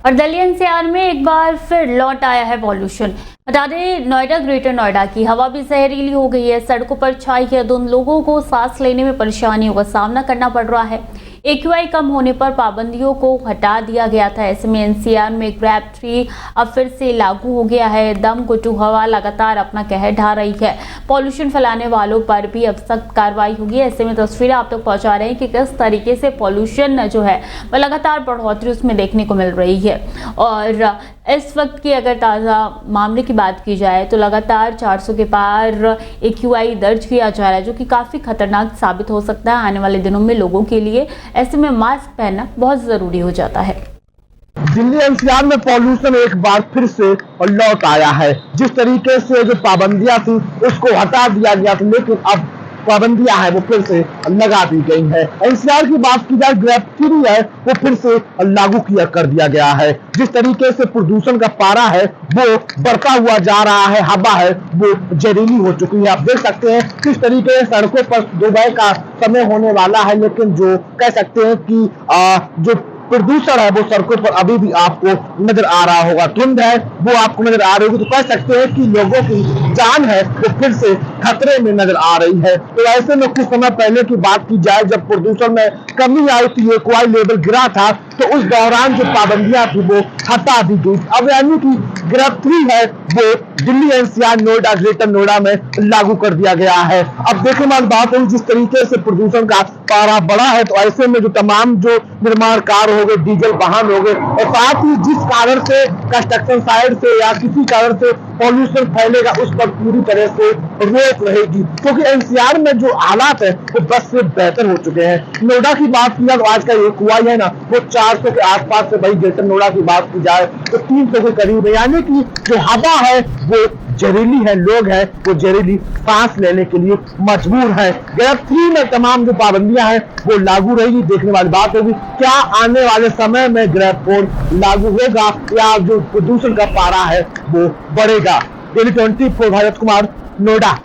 और दिल्ली एनसीआर में एक बार फिर लौट आया है पॉल्यूशन। बता दें, नोएडा ग्रेटर नोएडा की हवा भी जहरीली हो गई है। सड़कों पर छाई है धुंध, लोगों को सांस लेने में परेशानियों का सामना करना पड़ रहा है। AQI कम होने पर पाबंदियों को हटा दिया गया था। ऐसे में एनसीआर में ग्रैब 3 अब फिर से लागू हो गया है। दम घुटू हवा लगातार अपना कहर ढा रही है। पॉल्यूशन फैलाने वालों पर भी अब सख्त कार्रवाई होगी। ऐसे में तस्वीरें आप तक पहुंचा रहे हैं कि किस तरीके से पॉल्यूशन जो है वह लगातार बढ़ोतरी उसमें देखने को मिल रही है। और इस वक्त की अगर ताज़ा मामले की बात की जाए तो लगातार 400 के पार AQI दर्ज किया जा रहा है, जो कि काफ़ी खतरनाक साबित हो सकता है आने वाले दिनों में लोगों के लिए। ऐसे में मास्क पहनना बहुत ज़रूरी हो जाता है। दिल्ली एनसीआर में पॉल्यूशन एक बार फिर से लौट आया है। जिस तरीके से जो पाबंदियां थी उसको हटा दिया गया था, लेकिन अब पाबंदियां है वो फिर से लगा दी गई है। एनसीआर की बात की जाए, ग्रैब 3 है वो फिर से लागू कर दिया गया है। जिस तरीके से प्रदूषण का पारा है वो बढ़ता हुआ जा रहा है, हवा है वो जहरीली हो चुकी है। आप देख सकते हैं किस तरीके से सड़कों पर दोपहर का समय होने वाला है, लेकिन जो कह सकते हैं कि जो प्रदूषण है वो सड़कों पर अभी भी आपको नजर आ रहा होगा। धुंध है वो आपको नजर आ रही होगी, तो कह सकते हैं कि लोगों की जान है वो फिर से खतरे में नजर आ रही है। तो ऐसे में कुछ समय पहले की बात की जाए, जब प्रदूषण में कमी आई थी, AQI लेवल गिरा था, तो उस दौरान जो पाबंदियां थी वो हटा दी गई। अब यानी कि ग्रैब 3 है वो दिल्ली एनसीआर नोएडा ग्रेटर नोएडा में लागू कर दिया गया है। अब देखने वाली बात है, जिस तरीके से प्रदूषण का पारा बढ़ा है, तो ऐसे में जो तमाम जो निर्माण कार्य हो गए, डीजल वाहन हो गए, और साथ ही जिस कारण से कंस्ट्रक्शन साइड से या किसी कारण से पॉल्यूशन फैलेगा उस पर पूरी तरह से रोक रहेगी, क्योंकि एनसीआर में जो हालात है वो बस से बेहतर हो चुके हैं। नोएडा की बात की जाए तो आज का AQI है ना वो 400 के आसपास से, वही ग्रेटर नोएडा की बात की जाए तो 300 के करीब है। यानी कि जो हवा है वो जहरीली है, लोग हैं वो जहरीली सांस लेने के लिए मजबूर है। ग्रैब 3 में तमाम जो पाबंदियां हैं वो लागू रहेगी। देखने वाली बात होगी क्या आने वाले समय में ग्रैब 4 लागू होगा या जो प्रदूषण का पारा है वो बढ़ेगा। डेली 24 भारत कुमार, नोएडा।